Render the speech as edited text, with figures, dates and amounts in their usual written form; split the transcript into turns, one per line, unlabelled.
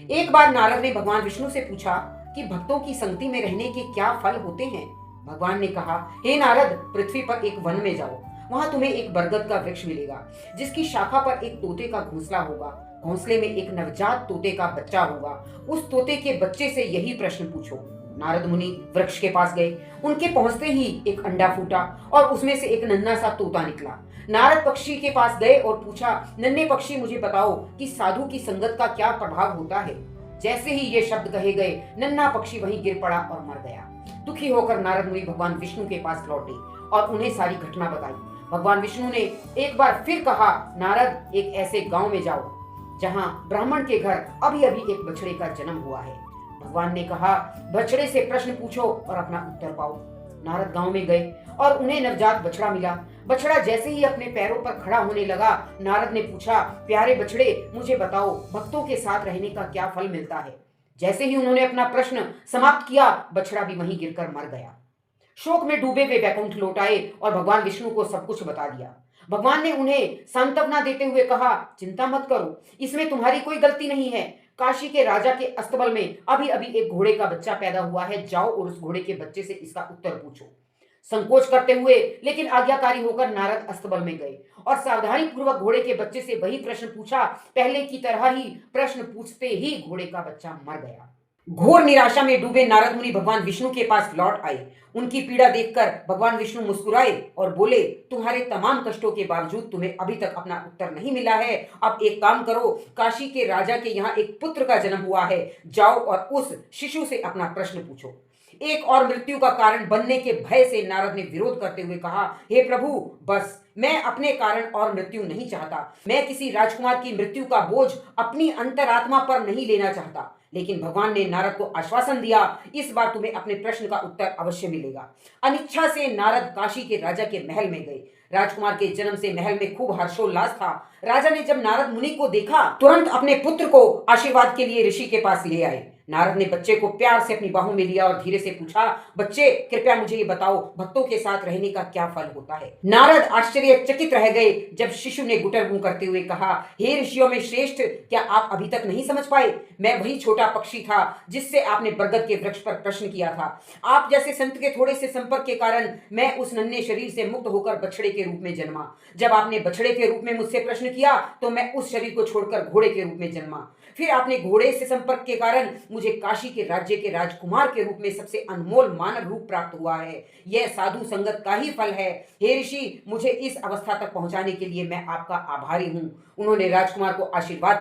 एक बार नारद ने भगवान विष्णु से पूछा कि भक्तों की संगति में रहने के क्या फल होते हैं। भगवान ने कहा, हे नारद, पृथ्वी पर एक वन में जाओ। वहां तुम्हें एक बरगद का वृक्ष मिलेगा जिसकी शाखा पर एक तोते का घोंसला होगा। घोंसले में एक नवजात तोते का बच्चा होगा। उस तोते के बच्चे से यही प्रश्न पूछो। नारद मुनि वृक्ष के पास गए। उनके पहुंचते ही एक अंडा फूटा और उसमें से एक नन्हा सा तोता निकला। नारद पक्षी के पास गए और पूछा, नन्हे पक्षी, मुझे बताओ कि साधु की संगत का क्या प्रभाव होता है। जैसे ही ये शब्द कहे गए, नन्हा पक्षी वहीं गिर पड़ा और मर गया। दुखी होकर नारद मुनि भगवान विष्णु के पास लौटे और उन्हें सारी घटना बताई। भगवान विष्णु ने एक बार फिर कहा, नारद, एक ऐसे गांव में जाओ जहां ब्राह्मण के घर अभी अभी एक बछड़े का जन्म हुआ है। भगवान ने कहा, बछड़े से प्रश्न पूछो और अपना उत्तर पाओ। नारद गांव में गए और उन्हें नवजात बछड़ा मिला। बछड़ा जैसे ही अपने पैरों पर खड़ा होने लगा, नारद ने पूछा, प्यारे बछड़े, मुझे बताओ भक्तों के साथ रहने का क्या फल मिलता है। जैसे ही उन्होंने अपना प्रश्न समाप्त किया, बछड़ा भी वहीं गिरकर मर गया। शोक में डूबे वे वैकुंठ लौट आए और भगवान विष्णु को सब कुछ बता दिया। भगवान ने उन्हें सांत्वना देते हुए कहा, चिंता मत करो, इसमें तुम्हारी कोई गलती नहीं है। काशी के राजा के अस्तबल में अभी अभी एक घोड़े का बच्चा पैदा हुआ है। जाओ और उस घोड़े के बच्चे से इसका उत्तर पूछो। संकोच करते हुए लेकिन आज्ञाकारी होकर नारद अस्तबल में गए और सावधानी पूर्वक घोड़े के बच्चे से वही प्रश्न पूछा। पहले की तरह ही प्रश्न पूछते ही घोड़े का बच्चा मर गया। घोर निराशा में डूबे नारद मुनि भगवान विष्णु के पास लौट आए। उनकी पीड़ा देखकर भगवान विष्णु मुस्कुराए और बोले, तुम्हारे तमाम कष्टों के बावजूद तुम्हें अभी तक अपना उत्तर नहीं मिला है। अब एक काम करो, काशी के राजा के यहाँ एक पुत्र का जन्म हुआ है। जाओ और उस शिशु से अपना प्रश्न पूछो। एक और मृत्यु का कारण बनने के भय से नारद ने विरोध करते हुए कहा, हे प्रभु, बस, मैं अपने कारण और मृत्यु नहीं चाहता। मैं किसी राजकुमार की मृत्यु का बोझ अपनी अंतरात्मा पर नहीं लेना चाहता। लेकिन भगवान ने नारद को आश्वासन दिया, इस बार तुम्हें अपने प्रश्न का उत्तर अवश्य मिलेगा। अनिच्छा से नारद काशी के राजा के महल में गए। राजकुमार के जन्म से महल में खूब हर्षोल्लास था। राजा ने जब नारद मुनि को देखा, तुरंत अपने पुत्र को आशीर्वाद के लिए ऋषि के पास ले आए। नारद ने बच्चे को प्यार से अपनी बाहों में लिया और धीरे से पूछा, बच्चे, कृपया मुझे ये बताओ, भक्तों के साथ रहने का क्या फल होता है। नारद आश्चर्यचकित रह गए जब शिशु ने गुटर मुंह करते हुए कहा, हे ऋषियों में श्रेष्ठ, क्या आप अभी तक नहीं समझ पाए? मैं वही छोटा पक्षी था जिससे आपने बरगद के वृक्ष पर प्रश्न किया था। आप जैसे संत के थोड़े से संपर्क के कारण मैं उस नन्हे शरीर से मुक्त होकर बछड़े के रूप में जन्मा। जब आपने बछड़े के रूप में मुझसे प्रश्न किया तो मैं उस शरीर को छोड़कर घोड़े के रूप में जन्मा। फिर आपने घोड़े से संपर्क के कारण मुझे काशी के राज्य के राजकुमार के रूप में सबसे अनमोल मानव रूप प्राप्त हुआ है। यह साधु संगत का ही फल है। हे ऋषि, मुझे इस अवस्था तक पहुंचाने के लिए मैं आपका आभारी हूं। उन्होंने राजकुमार को आशीर्वाद